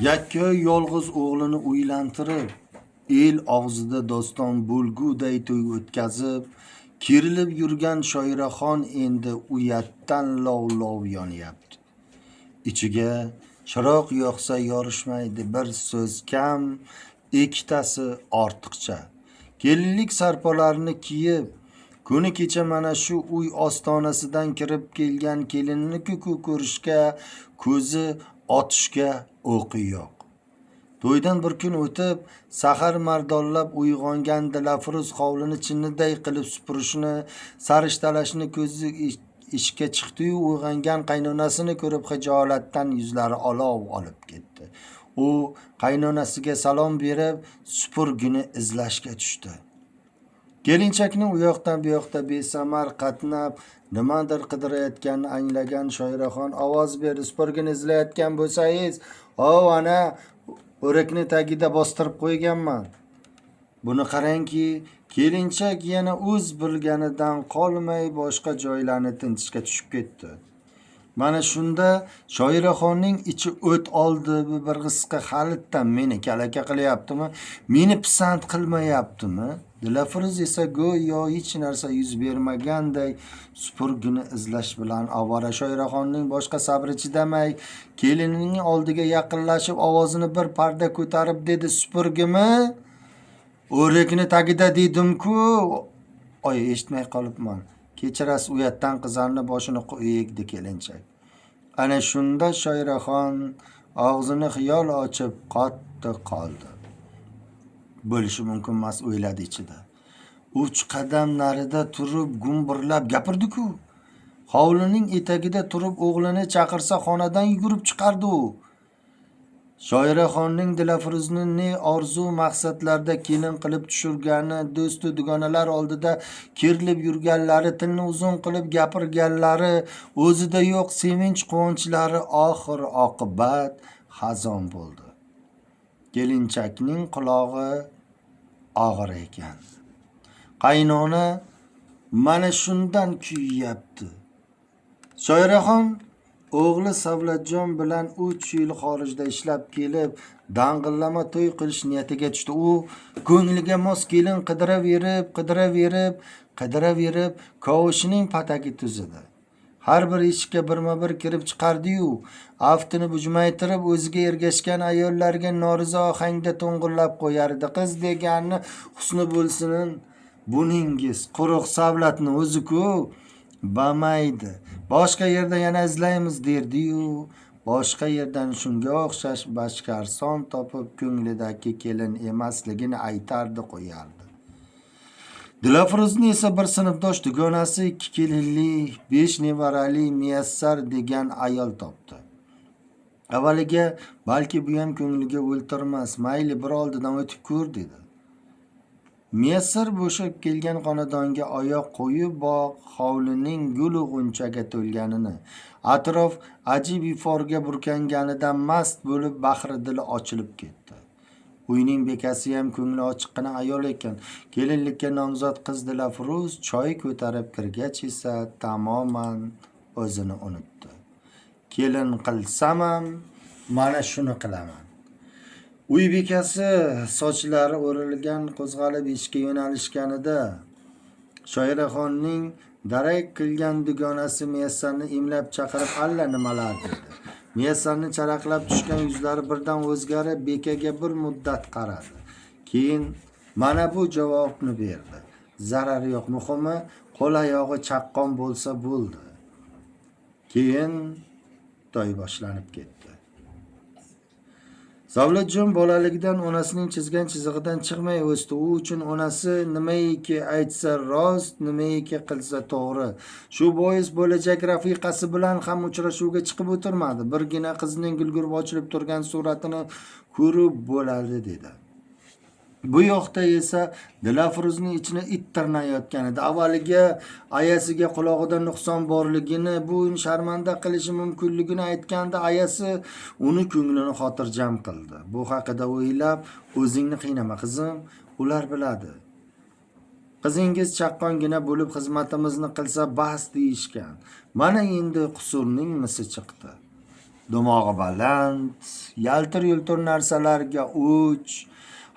Yakkoy yolg'iz o'g'lini uylantirib, el og'zida doston bo'lguday to'y o'tkazib, kerilib yurgan Shoiraxon endi uyatdan lov-lov yonyapti. Ichiga chiroq yoqsa yorishmaydi, bir so'z kam, ikkitasi ortiqcha. Kelinlik sarpolarini kiyib, kuni kecha mana shu uy ostonasidan kirib kelgan kelinni ko'rishga, ko'zi otishga o'qi yo'q. To'ydan bir kun o'tib, sahar mardollab uyg'ongan Dilafruz hovlini chinniday qilib supurishni, sarishtalashni ko'zi ishga chiqdi-yu, uyg'ongan qaynonasini ko'rib xijolatdan yuzlari olov olib ketdi. U qaynonasiga salom berib, supurgini izlashga tushdi. Kelinchakni u yoqdan bu yoqda besamar qatnab, nimadir qidirayotganini anglagan Shoiraxon ovoz berdi: "Supurgini izlayotgan bo'lsangiz, ana o'rakni tagida bostirib qo'yganman." Buni qarangki, kelinchak yana o'z bilganidan qolmay boshqa joylarni tintishga tushib ketdi. Mana shunda Shoiraxonning ichi o't oldi. Bu bir qisqa halitdan meni kalaka qilyaptimi, meni pisand qilmayaptimi? Dilafruz esa go'yo hech narsa yuz bermaganday supurgini izlash bilan ovora. Shoiraxonning boshqa sabri chidamay, kelinining oldiga yaqinlashib ovozini bir parda ko'tarib dedi: "Supurgimi? O'rakni tagida dedim-ku." Oy, eshitmay qolibman. Kechirasiz, uyatdan qizarni boshini egdi kelinchak. Ana shunda Shoiraxon og'zini xiyol ochib qotdi qoldi. Bo'lishi mumkin emas, o'yladi ichida. 3 qadam narida turib gumburlab gapirdi-ku. Hovlining etagida turib o'g'lini chaqirsa xonadan yugurib chiqardi u. Shoiraxonning Dilafruzni ne orzu maqsadlarda kelin qilib tushirgani, do'stu dugonalar oldida kerilib yurganlari, tilni uzun qilib gapirganlari, o'zida yo'q sevinch quvonchlari oxir oqibat xazon bo'ldi. Kelinchakning qulog'i og'ir ekan. Qaynona mana shundan kuyyapti. Shoiraxon o'g'li Savlatjon bilan 3 yil xorijda ishlab kelib, dang'illama to'y qilish niyatiga tushdi. U ko'ngliga mos kelin qidiraverib, kovushining patagi tuzidi. Har bir eshikka birma-bir kirib chiqardi-yu, aftini bujmaytirib, o'ziga ergashgan ayollarga norizo ohangda to'ng'illab qo'yardi: "Qiz deganni husni bo'lsin, buningiz quruq Savlatni o'zi-ku, bamaydi. Boshqa yerda yana izlaymiz" derdi-yu, boshqa yerdan shunga o'xshash bashkarson topib ko'nglidagi kelin emasligini aytardi qo'yardi. Dilafruzni esa bir sinfdosh dugonasi 2 kelinli, 5 nevarali Muyassar degan ayol topdi. Avvaliga balki bu ham ko'ngliga o'ltirmas, mayli bir oldidan o'tib ko'r dedi. Muyassar bo'shab kelgan xonadonga oyoq qo'yib, hovlining gul g'unchaga to'lganini, atrof ajib iforga burkanganidan mast bo'lib, bahri dili ochilib ketdi. Uyning bekasi ham ko'ngli ochiqqina ayol ekan. Kelinlikka nomzod qiz Dilafruz choy ko'tarib kirgach esa tamoman o'zini unutdi. Kelin qilsam ham mana shuni qilaman. Uy bekasi sochlari o'rilgan qo'zg'alib eshikka yo'nalishganida Shoiraxonning darak qilgan dugonasi Muyassarni imlab chaqirib alla nimalar dedi. Muyassarning charaqlab tushgan yuzlari birdan o'zgarib, bekaga bir muddat qaradi. Keyin mana bu javobni berdi: "Zarari yo'q, muhimi qo'l oyog'i chaqqon bo'lsa bo'ldi." Keyin to'y boshlanib ketdi. Savlatjon bolaligidan onasining chizgan chizig'idan chiqmay o'sdi. U uchun onasi nimaiki aytsa rost, nimaiki qilsa to'g'ri. Shu bois bo'lajak rafiqasi bilan ham uchrashuvga chiqib o'tirmadi. Birgina qizning gulgurib ochilib turgan suratini ko'rib bo'ladi dedi. Bu yoqda esa Dilafruzning ichini it tirnayotgan edi. Avvaliga ayasiga qulog'ida nuqson borligini, bu sharmanda qilishi mumkinligini aytganda, ayasi uni ko'nglini xotirjam qildi. Bu haqida o'ylab, "O'zingni qiynama qizim, ular biladi. Qizingiz chaqqongina bo'lib xizmatimizni qilsa bas deyishgan. Mana endi qusurning misi chiqdi." dimog'i baland, yaltir-yultir narsalarga o'ch,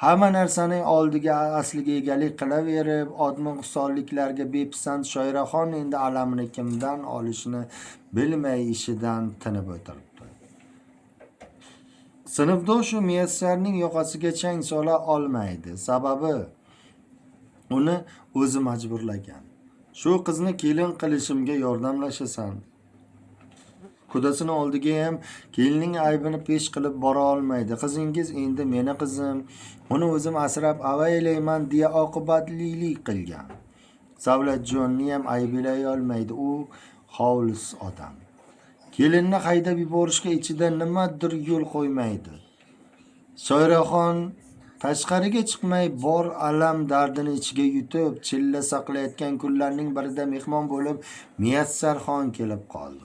hamma narsaning oldiga asliga egalik qilaverib, odmi-nuqsonliklarga bepisand Shoiraxon endi alamini kimdan olishini bilmay ishidan tinib o'tiribdi. Sinfdoshi Muyassarning yoqasiga chang sola olmaydi. Sababi uni o'zi majburlagan. Shu qizni kelin qilishimga yordamlashasan. Qudasini oldiga ham kelinning aybini pesh qilib bora olmaydi. Qizingiz endi meni qizim, uni o'zim asrab avaylayman deya oqibatlilik qilgan. Savlatjonni ham ayblay olmaydi. U hovlis odam. Kelinni haydab yuborishga ichida nimadir yo'l qo'ymaydi. Shoiraxon tashqariga chiqmay bor alam dardini ichiga yutib, chilla saqlayotgan kunlarning birida mehmon bo'lib Muyassarxon kelib qoldi.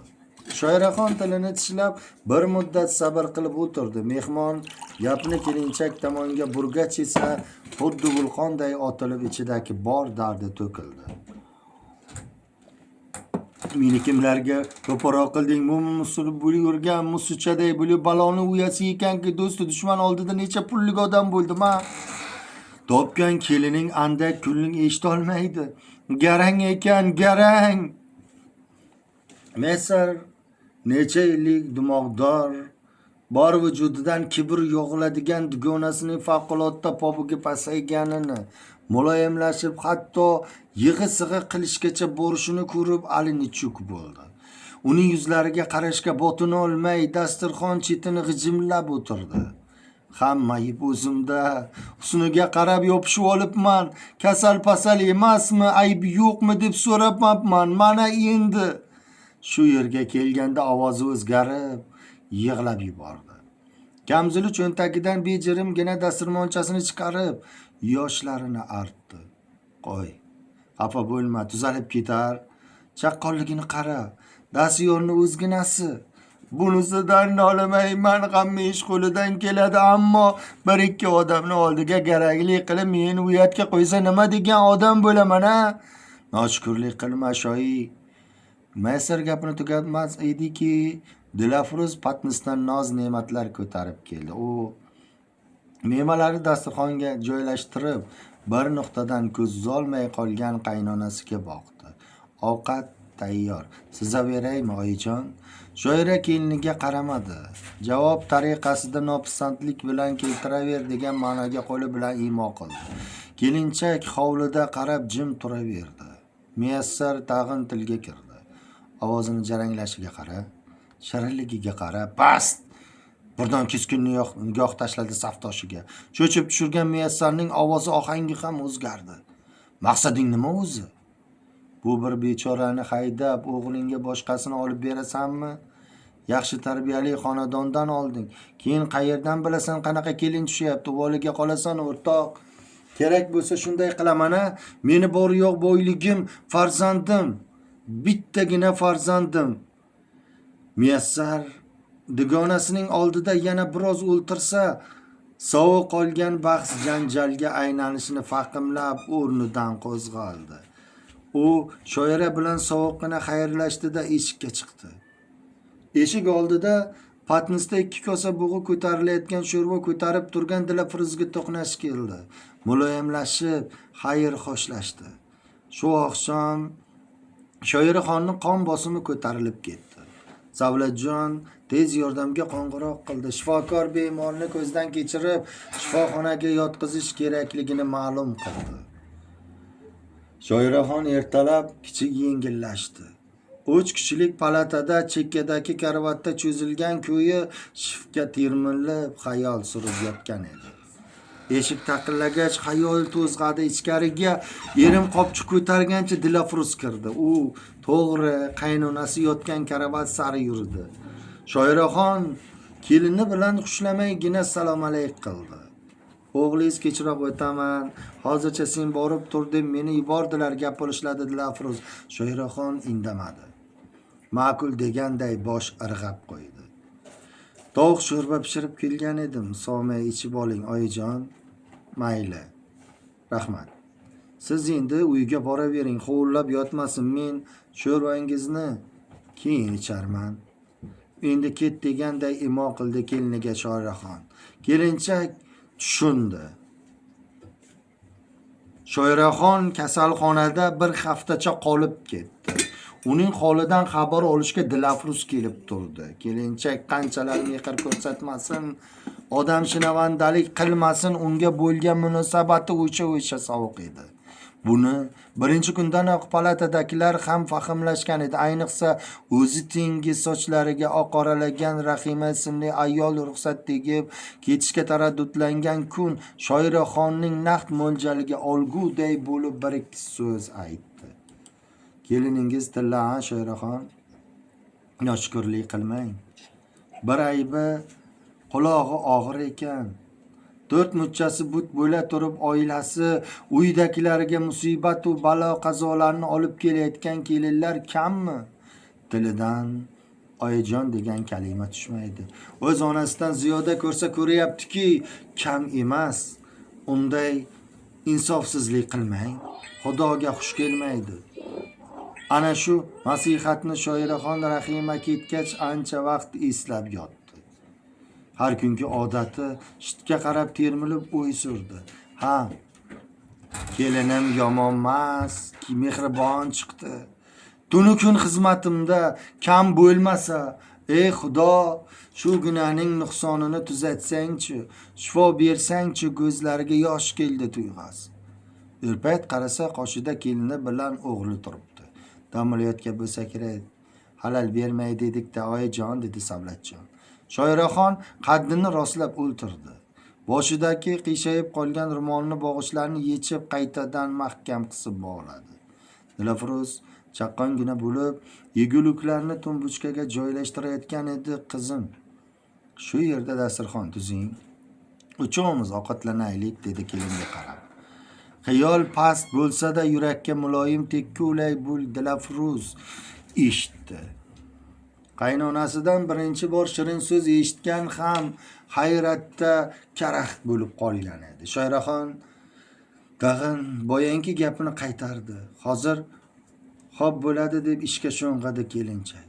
Shoiraxon tilini tishlab bir muddat sabr qilib o'tirdi. Mehmon gapni kelinchak tomonga burgach esa xuddi vulqonday otilib ichidagi bor dardi to'kildi. Meni kimlarga to'poroq qilding? Musulib bo'lib yurgan musuchaday bo'lib baloni uyasi ekanki, do'sti dushman oldida necha pullik odam bo'ldim ha. Topgan kelining andak kunlik eshitolmaydi. Garang ekan, garang. Mesar necha yillik dimog'dor, bor vujudidan kibr yog'iladigan dugonasining favqulodda pobiga pasayganini, muloyimlashib hatto yig'i-sig'i qilishgacha borishini ko'rib alini chuk bo'ldi. Uning yuzlariga qarashga botini olmay dasturxon chetini g'ijimlab o'tirdi. Hamma yib o'zimda, husniga qarab yopishib olibman. Kasal-pasal emasmi, aybi yo'qmi deb so'rabman. Mana endi shu yerga kelganda ovozi o'zgarib, yig'lab yubordi. Kamzuli cho'ntagidan bejirimgina dasturmonchasini chiqarib, yoshlarini artdi. Qo'y, xafa bo'lma, tuzalib ketar. Chaqqonligini qara, dastyorni o'zginasi. Bunisidan nolimayman, hamma ish qo'lidan keladi, ammo bir ikki odamni oldiga garaglik qilib meni uyatga qo'ysa nima degan odam bo'laman ha? Noshukrlik qilma, shoyi. Maysar gapini tugatmas ediki, Dilafruz Patnisdan noz-ne'matlar ko'tarib keldi. U mevalarni dasturxonga joylashtirib, bir nuqtadan ko'z uzolmay qolgan qaynonasiga boqdi. Ovqat tayyor. Sizaveraymi, oyijon? Shoira keliniga qaramadi. Javob tariqasida nopisandlik bilan keltiraver degan ma'noga qo'li bilan imo qildi. Kelinchak hovlida qarab jim turaverdi. Muyassar tag'in tilga kirdi. Ovozini jaranglashiga qara, shirinligiga qara, past. Birdan keskin nigoh tashladi safdoshiga. Cho'chib tushirgan Muyassarning ovozi ohangi ham o'zgardi. Maqsading nima o'zi? Bu bir bechorani haydab o'g'lingga boshqasini olib berasanmi? Yaxshi tarbiyali xonadondan olding. Keyin qayerdan bilasan qanaqa kelin tushyapti? Voliga qolasan, o'rtoq. Kerak bo'lsa shunday qilaman-a. Meni bor yo'q boyligim, farzandim. Bittagina farzandim. Muyassar dugonasining oldida yana biroz o'ltirsa, sovuq qolgan bahs janjalga aylanishini fahmlab o'rnidan qo'zg'aldi. U Shoira bilan sovuqqina xayrlashdida eshikka chiqdi. Eshik oldida patnisda 2 kosa bug'i ko'tarilayotgan sho'rva ko'tarib turgan Dilafruzga to'qnash keldi. Muloyimlashib, xayr xoshlashdi. Shu oqshom Shoiraxonning qon bosimi ko'tarilib ketdi. Savlatjon tez yordamga qo'ng'iroq qildi. Shifokor bemorni ko'zdan kechirib, shifoxonaga yotqizish kerakligini ma'lum qildi. Shoiraxon ertalab kichik yengillashdi. 3 kishilik palatada chekkadagi karavotda cho'zilgan ko'yi shiftga termilib xayol surib yotgan edi. Eshik taqillagach xayol to'zg'adi. Ichkariga erim qopchi ko'targancha Dilafruz kirdi. U to'g'ri qaynonasi yotgan karavot sari yurdi. Shoiraxon kelini bilan xushlamaygina salom alayk qildi. O'g'lingiz kechroq o'taman. Hozircha sen borib tur deb meni yubordilar, gap olishadi Dilafruz. Shoiraxon indamadi. Ma'qul deganday bosh irg'ab qo'ydi. Tovuq sho'rva pishirib kelgan edim. Somay ichib oling, oyijon. Mayli. Rahmat. Siz endi uyga boravering, hovllab yotmasin. Men sho'rvangizni keyin icharman. endi ket deganday imo qildi keliniga Shoiraxon. Kelinchak tushundi. Shoiraxon kasalxonada bir haftacha qolib ketdi. Uning holidan xabar olishga Dilafruz kelib turdi. Kelinchak qanchalar mehr ko'rsatmasin, odamshinavandalik qilmasin, unga bo'lgan munosabati o'sha sovuq edi. Buni birinchi kundanoq palatadagilar ham fahmlashgan edi. Ayniqsa o'zi tengi sochlariga oqoralagan Rahima ismli ayol ruxsat tegib ketishga taraddudlangan kun Shoiraxonning naqd mo'ljaliga olguday bo'lib bir ikki so'z aytdi. Keliningiz tilla Shoiraxon, noshukrlik qilmang. Bir aybi qulog'i og'ir ekan. 4 muchasi but bo'la turib oilasi uydagilariga musibat va balo qazolarni olib kelayotgan kelinlar kammi? Tilidan oyijon degan kalima tushmaydi. O'z onasidan ziyoda ko'rsa ko'ryaptiki, kam emas. Unday insofsizlik qilmang. Xudoga xush kelmaydi. Ana shu nasihatni Shoiraxon Rahima ketgach ancha vaqt eslab yotdi. Har kungi odati shitga qarab termilib o'y surdi. Ha, kelinim yomonmas, mehribon chiqdi. Tunu kun xizmatimda kam bo'lmasa, ey Xudo, shu gunohning nuqsonini tuzatsang-chi, shifo bersang-chi, ko'zlariga yosh keldi tuyg'as. Bir payt qarasa qoshida kelini bilan o'g'li turibdi. Dam olayotgan bo'lsa kerak. Halal bermay dedik-da, oyijon, dedi Savlatjon. Shoiraxon qaddini rostlab o'ltirdi. Boshidagi qiyshayib qolgan ro'molni bog'ichlarini yechib qaytadan mahkam qisib bog'ladi. Dilafruz chaqqongina bo'lib, yeguliklarni tumbuchkaga joylashtirayotgan edi. Qizim, shu yerda dasturxon tuzing. Uchovimiz ovqatlanaylik, dedi kelinga qarab. Xiyol past bo'lsa-da yurakka muloyim tekkulay bo'l Dilafruz eshitdi. Qaynonasidan birinchi bor shirin so'z eshitgan ham hayratda karaxt bo'lib qolgan edi. Shoiraxon tag'in boyangi gapini qaytardi. Hozir xo'p bo'ladi deb ishga sho'ng'adi kelinchak.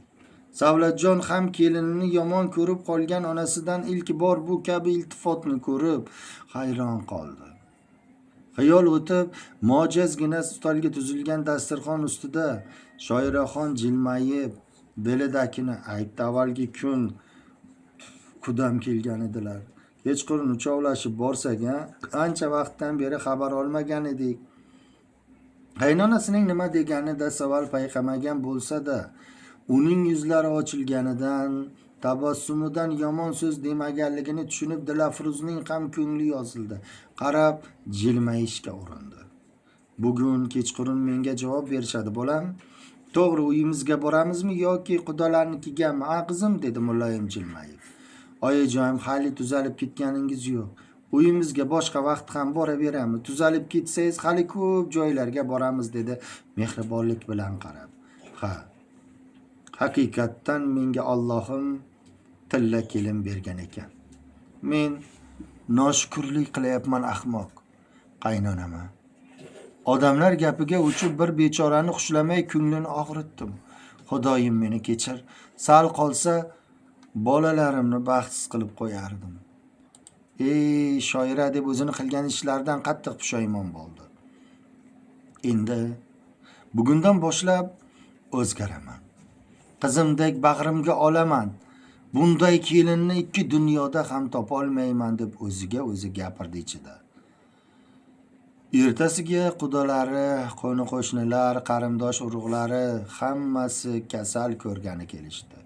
Savlatjon ham kelinini yomon ko'rib qolgan onasidan ilk bor bu kabi iltifotni ko'rib hayron qoldi. Xiyol o'tib, mojazgina stolga tuzilgan dasturxon ustida Shoiraxon jilmayib belidagini aytdi. Avvalgi kun qudam kelgan edilar. Kechqurun uchovlashib borsak, ancha vaqtdan beri xabar olmagan edik. Qaynonasining nima deganida savol payqamagan bo'lsa-da, uning yuzlari ochilganidan, tabassumidan yomon so'z demaganligini tushunib Dilafruzning ham ko'ngli yozildi. Qarab jilmayishga urindi. Bugun kechqurun menga javob berishadi, bolam. To'g'ri, uyimizga boramizmi yoki qudolarnikigami? Qizim, dedi muloyim jilmayib. Oyijon, hali tuzalib ketganingiz yo'q. Uyimizga boshqa vaqt ham boraveramiz. Tuzalib ketsangiz hali ko'p joylarga boramiz, dedi mehribonlik bilan qarab. Ha. Haqiqatdan menga Allohim tilla kelin bergan ekan. Men noshukrlik qilyapman, ahmoq. Qaynonama. Odamlar gapiga uchib bir bechorani xushlamay ko'nglini og'ritdim. Xudoyim meni kechir. Sal qolsa bolalarimni baxtsiz qilib qo'yardim. Ey shoira, deb o'zini qilgan ishlaridan qattiq pushaymon bo'ldi. Endi bugundan boshlab o'zgaraman. Qizimdek bag'rimga olaman. Bunday kelinni ikki dunyoda ham topolmayman, deb o'ziga o'zi gapirdi ichida. Ertasiga qudolari, qo'ni-qo'shnilar, qarindosh urug'lari hammasi kasal ko'rgani kelishdi.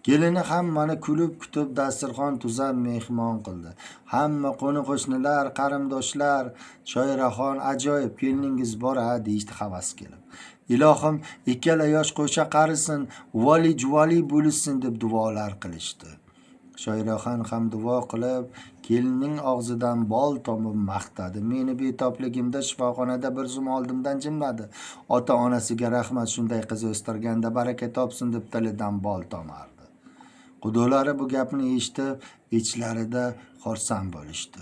Kelini hammani kulib kutib dasturxon tuzab mehmon qildi. Hamma qo'ni-qo'shnilar, qarindoshlar Shoiraxon ajoyib keliningiz bor-a deyishdi havas kelib. Ilohim ikkala yosh qo'sha qarisin, vali bo'lishsin deb duolar qilishdi. Shoiraxon ham duo qilib, kelining og'zidan bol tomib maqtadi. Meni betobligimda shifoxonada bir zum oldimdan jimladi. Ota-onasiga rahmat, shunday qiz o'stirganda baraka topsin deb tilidan bol tomardi. Qudolari bu gapni eshitib, ichlarida xursand bo'lishdi.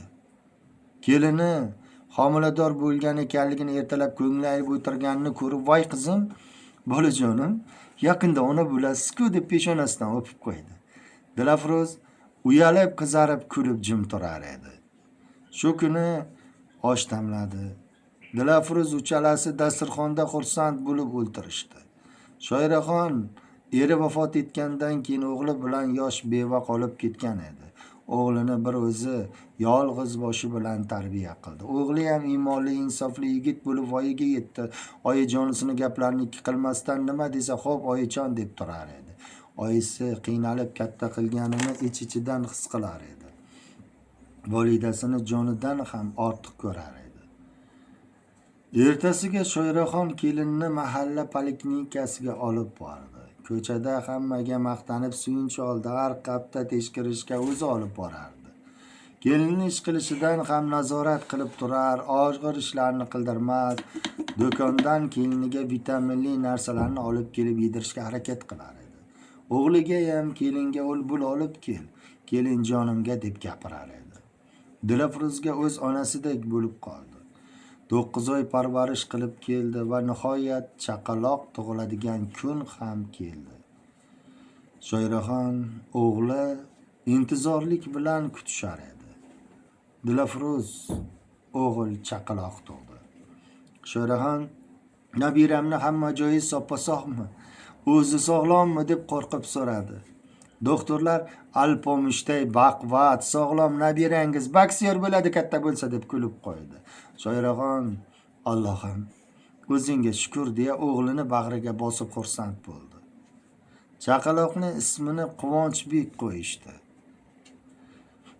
Kelini homilador bo'lgan ekanligini ertalab ko'nglayib o'tirganini ko'rib, "Voy qizim, bolajonim, yaqinda ona bo'lasiz-ku" deb peshonasidan o'pib qo'ydi. Dilafruz uyalib, qizarib, kulib jim turar edi. Shu kuni osh damladi. Dilafruz uchalasi dasturxonda xursand bo'lib o'ltirishdi. Shoiraxon eri vafot etgandan keyin o'g'li bilan yosh beva qolib ketgan edi. O'g'lini bir o'zi yolg'iz boshi bilan tarbiya qildi. O'g'li ham iymonli, insofli yigit bo'lib voyaga yetdi. Oyijonisini gaplarini ikki qilmasdan nima desa xo'p oyijon deb turar edi. Oyisi qiynalib katta qilganini ich-ichidan his qilar edi. Volidasini jonidan ham ortiq ko'rar edi. Ertasiga Shoiraxon kelinni mahalla poliklinikasiga olib bordi. Ko'chada hammaga maqtanib suyunch oldi, har hafta tekshirishga o'zi olib borardi. Kelinni ish qilishidan ham nazorat qilib turar, og'ir ishlarni qildirmas, do'kondan keliniga vitaminli narsalarni olib kelib yedirishga harakat qilar edi. O'g'liga ham kelinga ul-bul olib kel, kelinjonimga deb gapirar edi. Dilafruzga o'z onasidek bo'lib qoldi. 9 oy parvarish qilib keldi va nihoyat chaqaloq tug'iladigan kun ham keldi. Shoiraxon o'g'li intizorlik bilan kutishar edi. Dilafruz o'g'il chaqaloq tug'di. Shoiraxon nabiramni hamma joyi soppa-sog'mi, o'zi sog'lommi deb qo'rqib so'radi. Doktorlar alpomishtay baquvvat, sog'lom nabirangiz boksyor bo'ladi katta bo'lsa deb kulib qo'ydi. Shoiraxon Allohim o'zingga shukr deya o'g'lini bag'riga bosib xursand bo'ldi. Chaqaloqning ismini Quvonchbek qo'yishdi.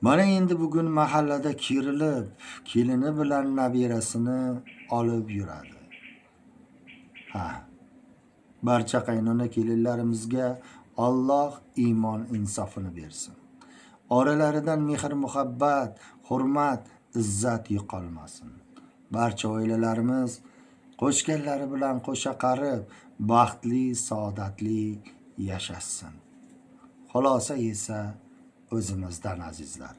Mana endi bugun mahallada kerilib, kelini bilan nabirasini olib yuradi. Barcha qaynona kelinlarimizga Alloh iymon insofini bersin. Oralaridan mehr muhabbat, hurmat, izzat yo'qolmasin. Barcha oilalarimiz qo'shganlari bilan qo'sha qarib, baxtli, saodatli yashassin. Xulosa esa o'zimizdan azizlar.